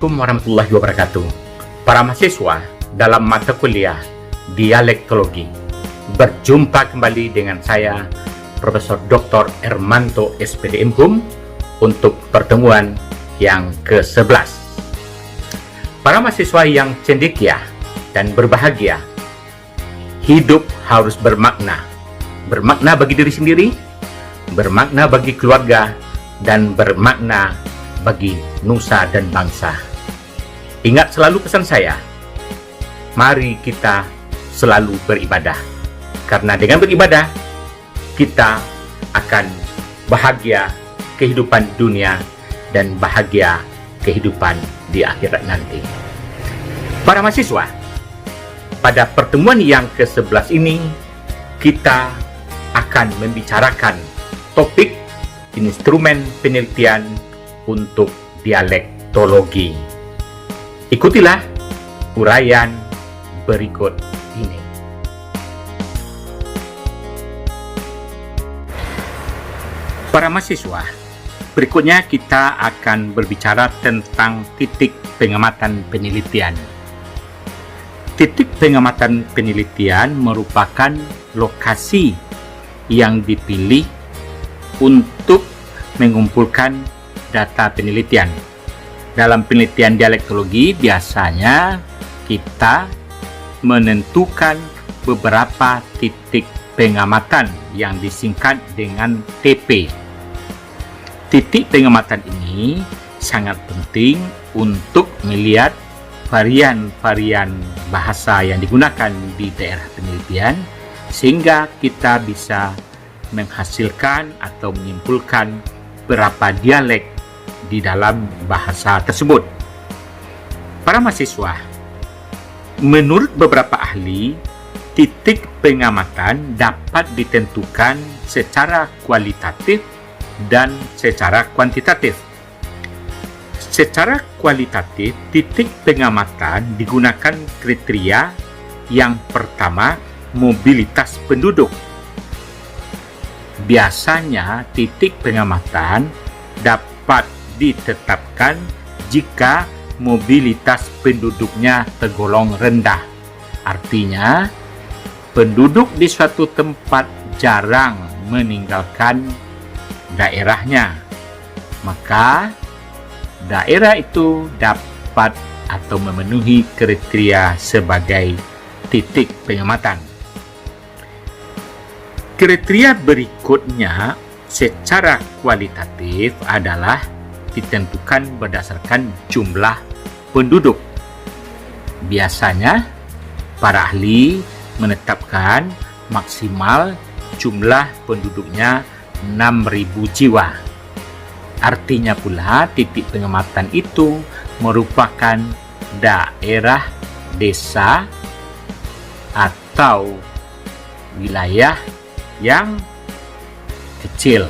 Assalamualaikum warahmatullahi wabarakatuh. Para mahasiswa dalam mata kuliah Dialektologi, berjumpa kembali dengan saya, Profesor Dr. Ermanto SPD MHum, untuk pertemuan yang ke-11. Para mahasiswa yang cendekia dan berbahagia, hidup harus bermakna. Bermakna bagi diri sendiri, bermakna bagi keluarga, dan bermakna bagi nusa dan bangsa. Ingat selalu pesan saya, mari kita selalu beribadah. Karena dengan beribadah, kita akan bahagia kehidupan dunia dan bahagia kehidupan di akhirat nanti. Para mahasiswa, pada pertemuan yang ke-11 ini, kita akan membicarakan topik instrumen penelitian untuk dialektologi. Ikutilah uraian berikut ini. Para mahasiswa, berikutnya kita akan berbicara tentang titik pengamatan penelitian. Titik pengamatan penelitian merupakan lokasi yang dipilih untuk mengumpulkan data penelitian. Dalam penelitian dialektologi, biasanya kita menentukan beberapa titik pengamatan yang disingkat dengan TP. Titik pengamatan ini sangat penting untuk melihat varian-varian bahasa yang digunakan di daerah penelitian, sehingga kita bisa menghasilkan atau menyimpulkan berapa dialek di dalam bahasa tersebut. Para mahasiswa, menurut beberapa ahli, titik pengamatan dapat ditentukan secara kualitatif dan secara kuantitatif. Secara kualitatif, titik pengamatan digunakan kriteria yang pertama, mobilitas penduduk. Biasanya titik pengamatan dapat ditetapkan jika mobilitas penduduknya tergolong rendah. Artinya, penduduk di suatu tempat jarang meninggalkan daerahnya. Maka, daerah itu dapat atau memenuhi kriteria sebagai titik pengamatan. Kriteria berikutnya secara kualitatif adalah ditentukan berdasarkan jumlah penduduk. Biasanya, para ahli menetapkan maksimal jumlah penduduknya 6.000 jiwa. Artinya pula titik pengamatan itu merupakan daerah, desa, atau wilayah yang kecil.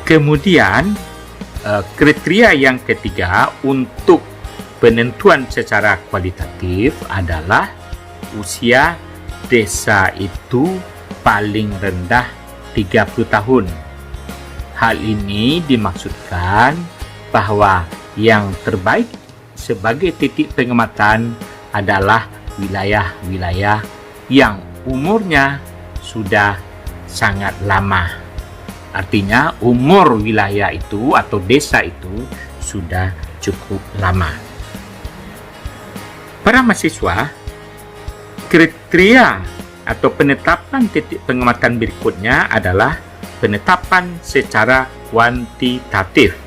Kemudian, kriteria yang ketiga untuk penentuan secara kualitatif adalah usia desa itu paling rendah 30 tahun. Hal ini dimaksudkan bahwa yang terbaik sebagai titik pengamatan adalah wilayah-wilayah yang umurnya sudah sangat lama. Artinya umur wilayah itu atau desa itu sudah cukup lama. Para mahasiswa, kriteria atau penetapan titik pengamatan berikutnya adalah penetapan secara kuantitatif.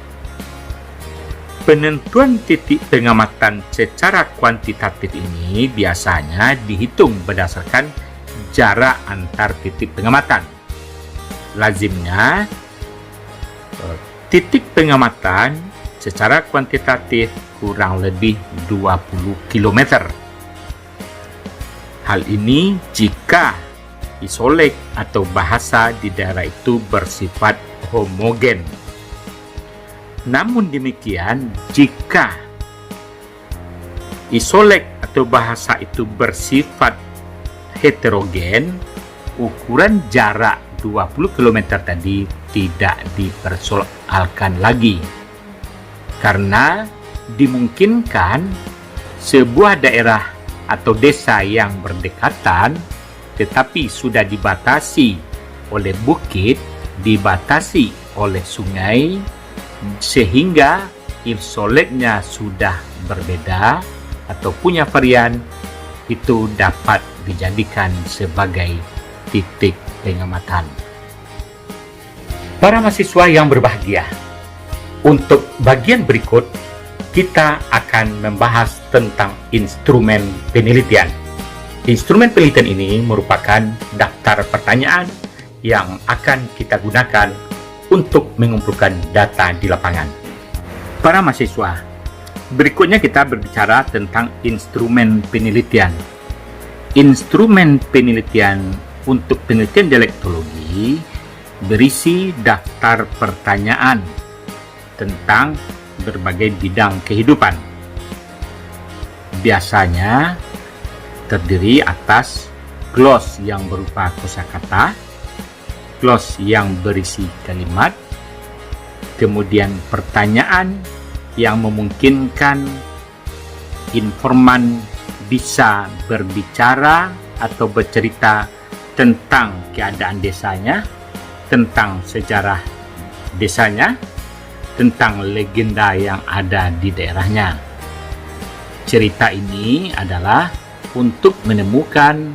Penentuan titik pengamatan secara kuantitatif ini biasanya dihitung berdasarkan jarak antar titik pengamatan. Lazimnya, titik pengamatan secara kuantitatif kurang lebih 20 km. Hal ini jika isolek atau bahasa di daerah itu bersifat homogen. Namun demikian, jika isolek atau bahasa itu bersifat heterogen, ukuran jarak 20 km tadi tidak dipersoalkan lagi. karena dimungkinkan sebuah daerah atau desa yang berdekatan tetapi sudah dibatasi oleh bukit, dibatasi oleh sungai, sehingga insoleknya sudah berbeda atau punya varian, itu dapat dijadikan sebagai titik pengamatan. Para mahasiswa yang berbahagia, untuk bagian berikut kita akan membahas tentang instrumen penelitian. Instrumen penelitian ini merupakan daftar pertanyaan yang akan kita gunakan untuk mengumpulkan data di lapangan. Para mahasiswa, berikutnya kita berbicara tentang instrumen penelitian. Instrumen penelitian untuk penelitian dialektologi berisi daftar pertanyaan tentang berbagai bidang kehidupan. Biasanya terdiri atas glose yang berupa kosakata, glose yang berisi kalimat, kemudian pertanyaan yang memungkinkan informan bisa berbicara atau bercerita tentang keadaan desanya, tentang sejarah desanya, tentang legenda yang ada di daerahnya. Cerita ini adalah untuk menemukan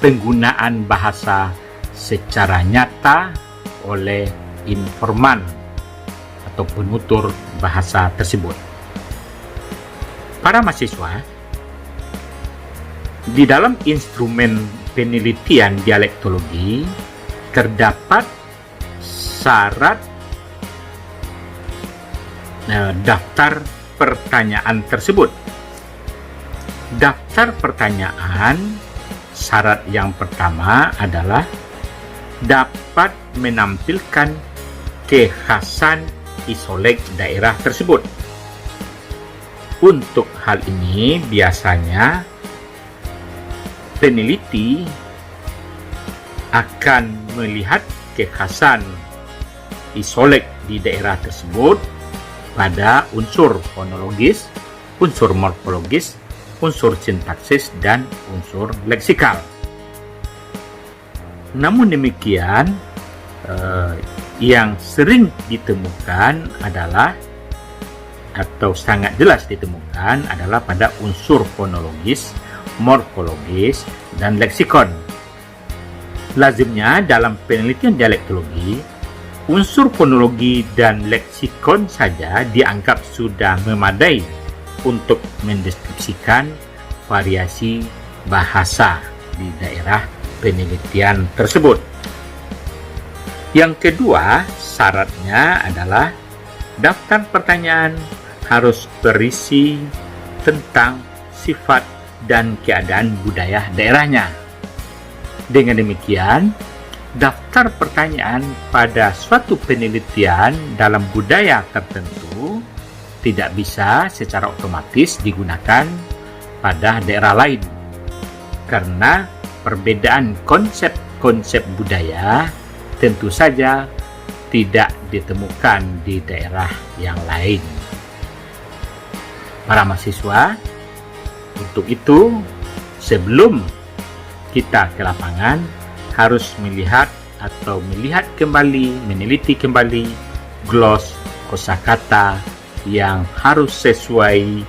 penggunaan bahasa secara nyata oleh informan atau penutur bahasa tersebut. Para mahasiswa, di dalam instrumen penelitian dialektologi terdapat syarat daftar pertanyaan tersebut. Daftar pertanyaan, syarat yang pertama adalah dapat menampilkan kekhasan isolek daerah tersebut. Untuk hal ini biasanya peneliti akan melihat kekhasan isolek di daerah tersebut pada unsur fonologis, unsur morfologis, unsur sintaksis, dan unsur leksikal. Namun demikian, yang sering ditemukan adalah atau sangat jelas ditemukan adalah pada unsur fonologis, morfologis, dan leksikon. Lazimnya dalam penelitian dialektologi, unsur fonologi dan leksikon saja dianggap sudah memadai untuk mendeskripsikan variasi bahasa di daerah penelitian tersebut. Yang kedua, syaratnya adalah daftar pertanyaan harus berisi tentang sifat dan keadaan budaya daerahnya. Dengan demikian, daftar pertanyaan pada suatu penelitian dalam budaya tertentu tidak bisa secara otomatis digunakan pada daerah lain, karena perbedaan konsep-konsep budaya tentu saja tidak ditemukan di daerah yang lain. Para mahasiswa, untuk itu sebelum kita ke lapangan harus melihat kembali, meneliti kembali glose kosakata yang harus sesuai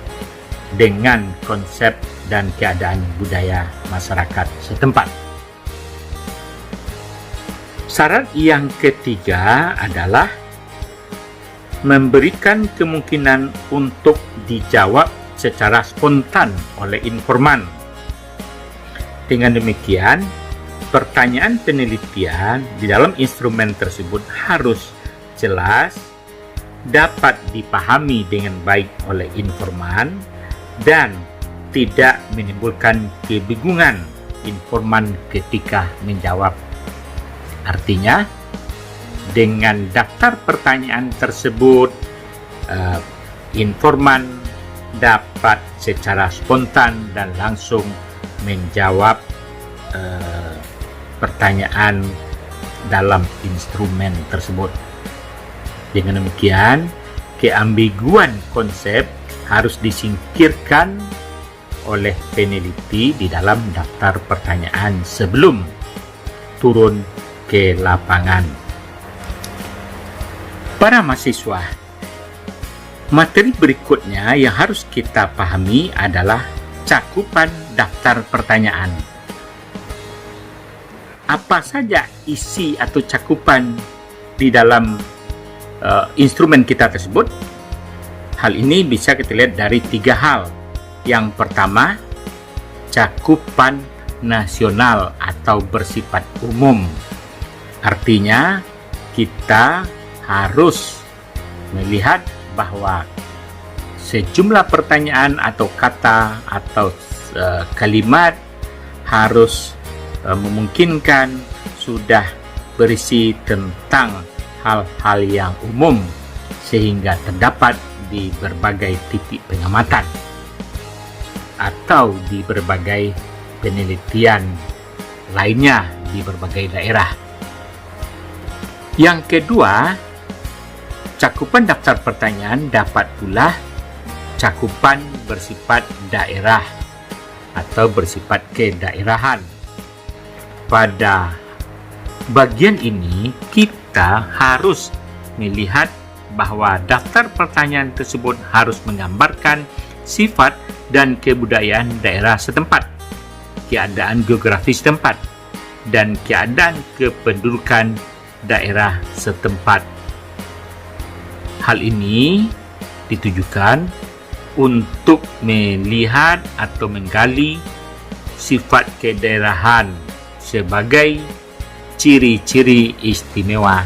dengan konsep dan keadaan budaya masyarakat setempat. Syarat yang ketiga adalah memberikan kemungkinan untuk dijawab secara spontan oleh informan. Dengan demikian, pertanyaan penelitian di dalam instrumen tersebut harus jelas, dapat dipahami dengan baik oleh informan, dan tidak menimbulkan kebingungan informan ketika menjawab. Artinya, dengan daftar pertanyaan tersebut, informan dapat secara spontan dan langsung menjawab pertanyaan dalam instrumen tersebut. Dengan demikian, keambiguan konsep harus disingkirkan oleh peneliti di dalam daftar pertanyaan sebelum turun ke lapangan. Para mahasiswa, materi berikutnya yang harus kita pahami adalah cakupan daftar pertanyaan. Apa saja isi atau cakupan di dalam instrumen kita tersebut? Hal ini bisa kita lihat dari 3 hal. Yang pertama, cakupan nasional atau bersifat umum. Artinya, kita harus melihat bahwa sejumlah pertanyaan atau kata atau kalimat harus memungkinkan sudah berisi tentang hal-hal yang umum sehingga terdapat di berbagai titik pengamatan atau di berbagai penelitian lainnya di berbagai daerah. Yang kedua, cakupan daftar pertanyaan dapat pula cakupan bersifat daerah atau bersifat kedaerahan. Pada bagian ini, kita harus melihat bahwa daftar pertanyaan tersebut harus menggambarkan sifat dan kebudayaan daerah setempat, keadaan geografis setempat, dan keadaan kependudukan daerah setempat. Hal ini ditujukan untuk melihat atau menggali sifat kedaerahan sebagai ciri-ciri istimewa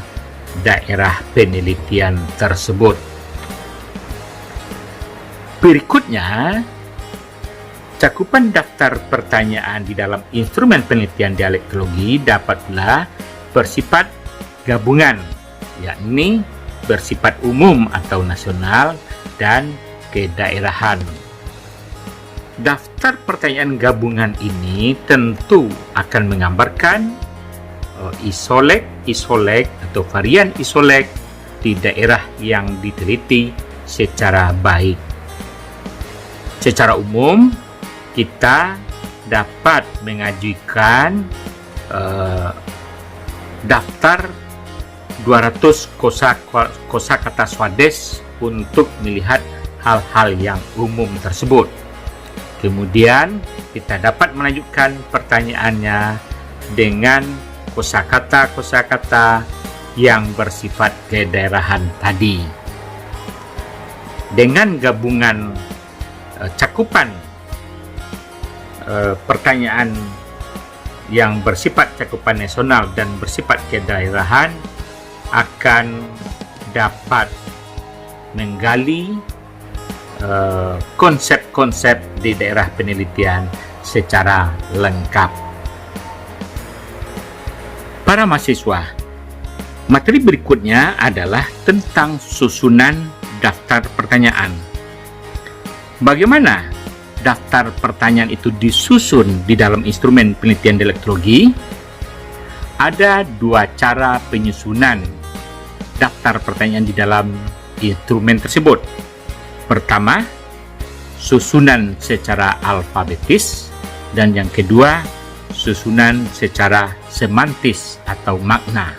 daerah penelitian tersebut. Berikutnya, cakupan daftar pertanyaan di dalam instrumen penelitian dialektologi dapat pula bersifat gabungan, yakni bersifat umum atau nasional dan kedaerahan. Daftar pertanyaan gabungan ini tentu akan menggambarkan isolek atau varian isolek di daerah yang diteliti secara baik. Secara umum, kita dapat mengajukan daftar 200 kosakata Swades untuk melihat hal-hal yang umum tersebut. Kemudian kita dapat melanjutkan pertanyaannya dengan kosakata yang bersifat kedaerahan tadi. Dengan gabungan cakupan pertanyaan yang bersifat cakupan nasional dan bersifat kedaerahan akan dapat menggali konsep-konsep di daerah penelitian secara lengkap. Para mahasiswa, materi berikutnya adalah tentang susunan daftar pertanyaan. Bagaimana daftar pertanyaan itu disusun di dalam instrumen penelitian dialektologi? Ada 2 cara penyusunan daftar pertanyaan di dalam instrumen tersebut. Pertama, susunan secara alfabetis, dan yang kedua, susunan secara semantis atau makna.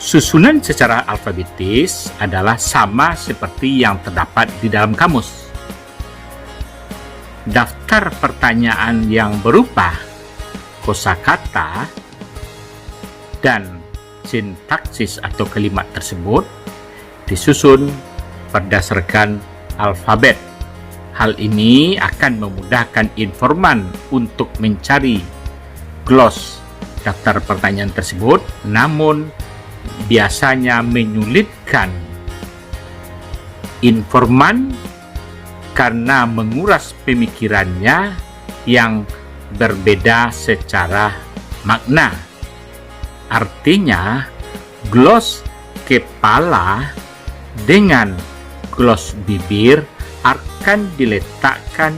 Susunan secara alfabetis adalah sama seperti yang terdapat di dalam kamus. Daftar pertanyaan yang berupa kosakata dan sintaksis atau kalimat tersebut disusun berdasarkan alfabet. Hal ini akan memudahkan informan untuk mencari gloss daftar pertanyaan tersebut, namun biasanya menyulitkan informan karena menguras pemikirannya yang berbeda secara makna. Artinya, gloss kepala dengan gloss bibir akan diletakkan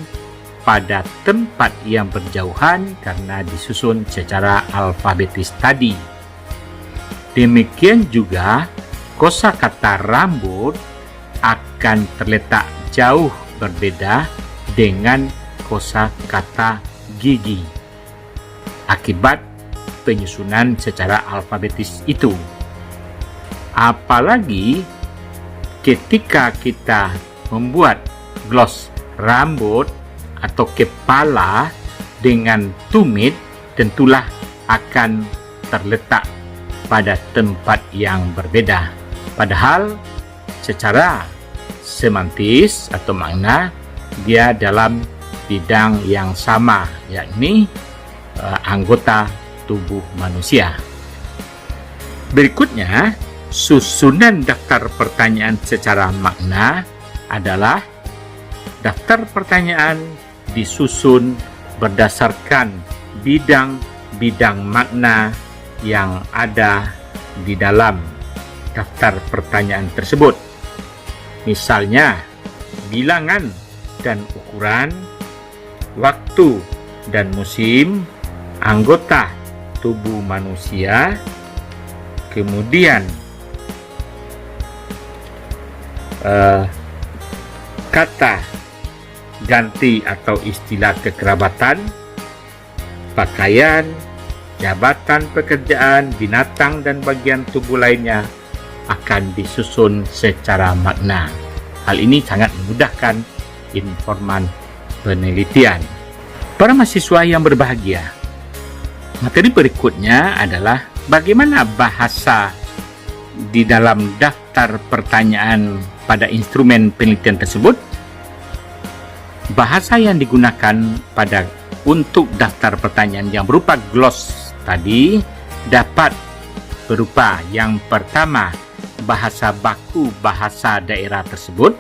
pada tempat yang berjauhan karena disusun secara alfabetis tadi. Demikian juga kosakata rambut akan terletak jauh berbeda dengan kosakata gigi akibat penyusunan secara alfabetis itu. Apalagi ketika kita membuat gloss rambut atau kepala dengan tumit, tentulah akan terletak pada tempat yang berbeda. Padahal secara semantis atau makna dia dalam bidang yang sama, yakni anggota tubuh manusia. Berikutnya, susunan daftar pertanyaan secara makna adalah daftar pertanyaan disusun berdasarkan bidang-bidang makna yang ada di dalam daftar pertanyaan tersebut. Misalnya, bilangan dan ukuran, waktu dan musim, anggota tubuh manusia, kemudian kata ganti atau istilah kekerabatan, pakaian, jabatan pekerjaan, binatang dan bagian tubuh lainnya akan disusun secara makna. Hal ini sangat memudahkan informan penelitian. Para mahasiswa yang berbahagia, materi berikutnya adalah bagaimana bahasa di dalam daftar pertanyaan pada instrumen penelitian tersebut. Bahasa yang digunakan untuk daftar pertanyaan yang berupa gloss tadi dapat berupa yang pertama bahasa baku bahasa daerah tersebut.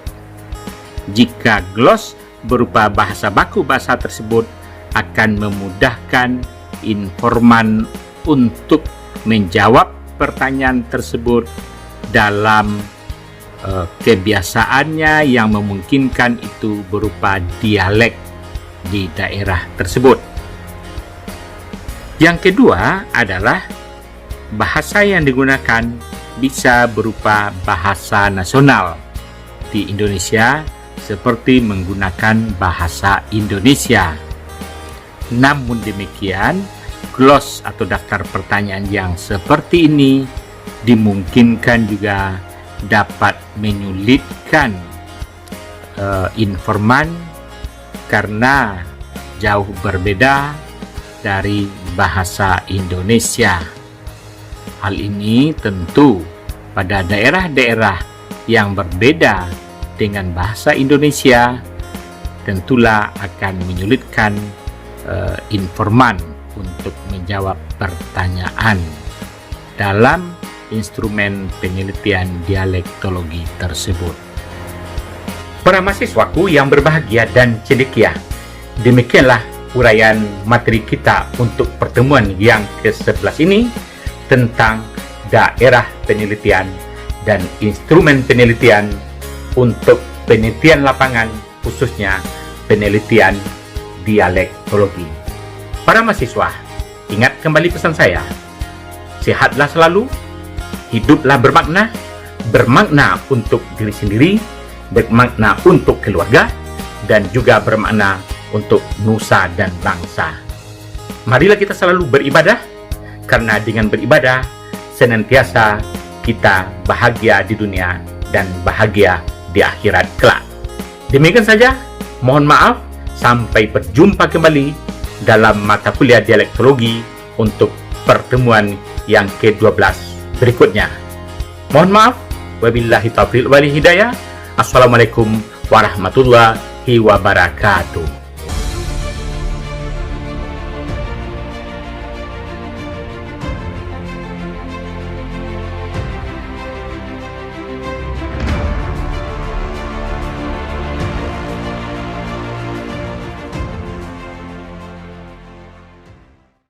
Jika gloss berupa bahasa baku bahasa tersebut akan memudahkan informan untuk menjawab pertanyaan tersebut dalam kebiasaannya yang memungkinkan itu berupa dialek di daerah tersebut. Yang kedua adalah bahasa yang digunakan bisa berupa bahasa nasional di Indonesia seperti menggunakan bahasa Indonesia. Namun demikian, gloss atau daftar pertanyaan yang seperti ini dimungkinkan juga dapat menyulitkan informan karena jauh berbeda dari bahasa Indonesia. Hal ini tentu pada daerah-daerah yang berbeda dengan bahasa Indonesia tentulah akan menyulitkan informan untuk menjawab pertanyaan dalam instrumen penelitian dialektologi tersebut. Para mahasiswaku yang berbahagia dan cendekia, demikianlah uraian materi kita untuk pertemuan yang ke-11 ini tentang daerah penelitian dan instrumen penelitian untuk penelitian lapangan, khususnya penelitian dialektologi. Para mahasiswa, ingat kembali pesan saya, sehatlah selalu, hiduplah bermakna untuk diri sendiri, bermakna untuk keluarga, dan juga bermakna untuk nusa dan bangsa. Marilah kita selalu beribadah, karena dengan beribadah senantiasa kita bahagia di dunia dan bahagia di akhirat kelak. Demikian saja, mohon maaf, sampai berjumpa kembali dalam mata kuliah dialektologi untuk pertemuan yang ke-12 berikutnya. Mohon maaf, wabillahi taufiq wal hidayah. Assalamualaikum warahmatullahi wabarakatuh.